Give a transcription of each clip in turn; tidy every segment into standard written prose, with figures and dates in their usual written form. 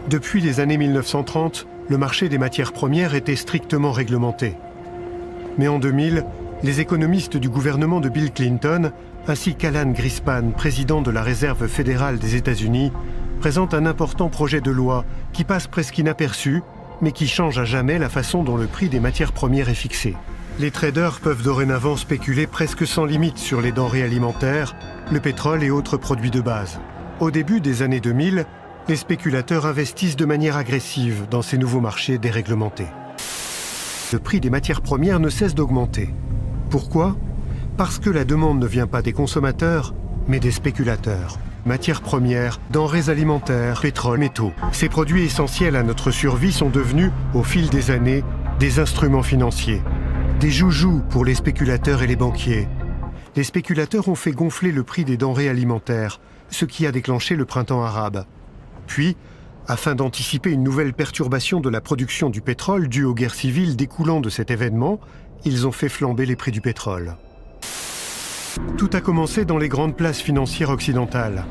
Depuis les années 1930, le marché des matières premières était strictement réglementé. Mais en 2000, les économistes du gouvernement de Bill Clinton, ainsi qu'Alan Greenspan, président de la Réserve fédérale des États-Unis, présentent un important projet de loi qui passe presque inaperçu, mais qui change à jamais la façon dont le prix des matières premières est fixé. Les traders peuvent dorénavant spéculer presque sans limite sur les denrées alimentaires, le pétrole et autres produits de base. Au début des années 2000, les spéculateurs investissent de manière agressive dans ces nouveaux marchés déréglementés. Le prix des matières premières ne cesse d'augmenter. Pourquoi ? Parce que la demande ne vient pas des consommateurs, mais des spéculateurs. Matières premières, denrées alimentaires, pétrole, métaux. Ces produits essentiels à notre survie sont devenus, au fil des années, des instruments financiers. Des joujoux pour les spéculateurs et les banquiers. Les spéculateurs ont fait gonfler le prix des denrées alimentaires, ce qui a déclenché le printemps arabe. Puis, afin d'anticiper une nouvelle perturbation de la production du pétrole due aux guerres civiles découlant de cet événement, ils ont fait flamber les prix du pétrole. Tout a commencé dans les grandes places financières occidentales.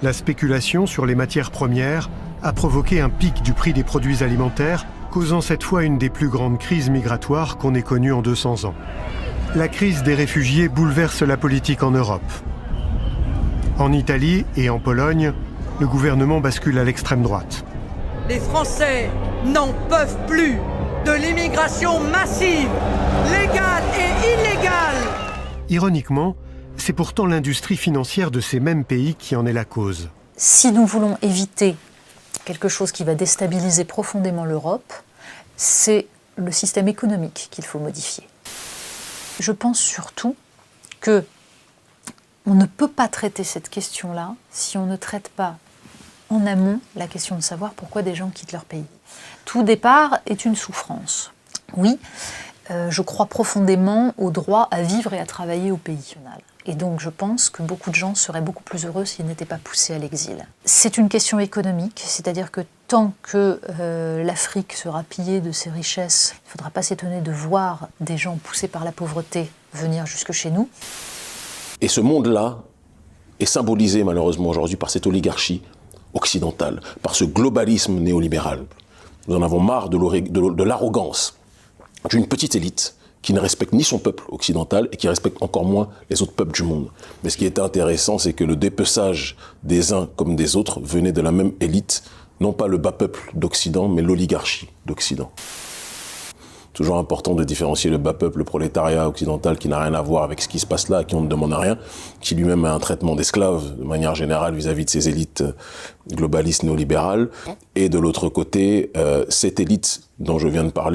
La spéculation sur les matières premières a provoqué un pic du prix des produits alimentaires, causant cette fois une des plus grandes crises migratoires qu'on ait connues en 200 ans. La crise des réfugiés bouleverse la politique en Europe. En Italie et en Pologne, le gouvernement bascule à l'extrême droite. Les Français n'en peuvent plus de l'immigration massive, légale et illégale. Ironiquement, c'est pourtant l'industrie financière de ces mêmes pays qui en est la cause. Si nous voulons éviter quelque chose qui va déstabiliser profondément l'Europe, c'est le système économique qu'il faut modifier. Je pense surtout que on ne peut pas traiter cette question-là si on ne traite pas en amont la question de savoir pourquoi des gens quittent leur pays. Tout départ est une souffrance. Oui, je crois profondément au droit à vivre et à travailler au pays. Et donc je pense que beaucoup de gens seraient beaucoup plus heureux s'ils n'étaient pas poussés à l'exil. C'est une question économique, c'est-à-dire que tant que l'Afrique sera pillée de ses richesses, il ne faudra pas s'étonner de voir des gens poussés par la pauvreté venir jusque chez nous. Et ce monde-là est symbolisé malheureusement aujourd'hui par cette oligarchie occidentale, par ce globalisme néolibéral. Nous en avons marre de l'arrogance d'une petite élite qui ne respecte ni son peuple occidental et qui respecte encore moins les autres peuples du monde. Mais ce qui est intéressant, c'est que le dépeçage des uns comme des autres venait de la même élite, non pas le bas peuple d'Occident, mais l'oligarchie d'Occident. Toujours important de différencier le bas peuple, le prolétariat occidental qui n'a rien à voir avec ce qui se passe là, à qui on ne demande rien, qui lui-même a un traitement d'esclave de manière générale vis-à-vis de ces élites globalistes néolibérales, et de l'autre côté, cette élite dont je viens de parler,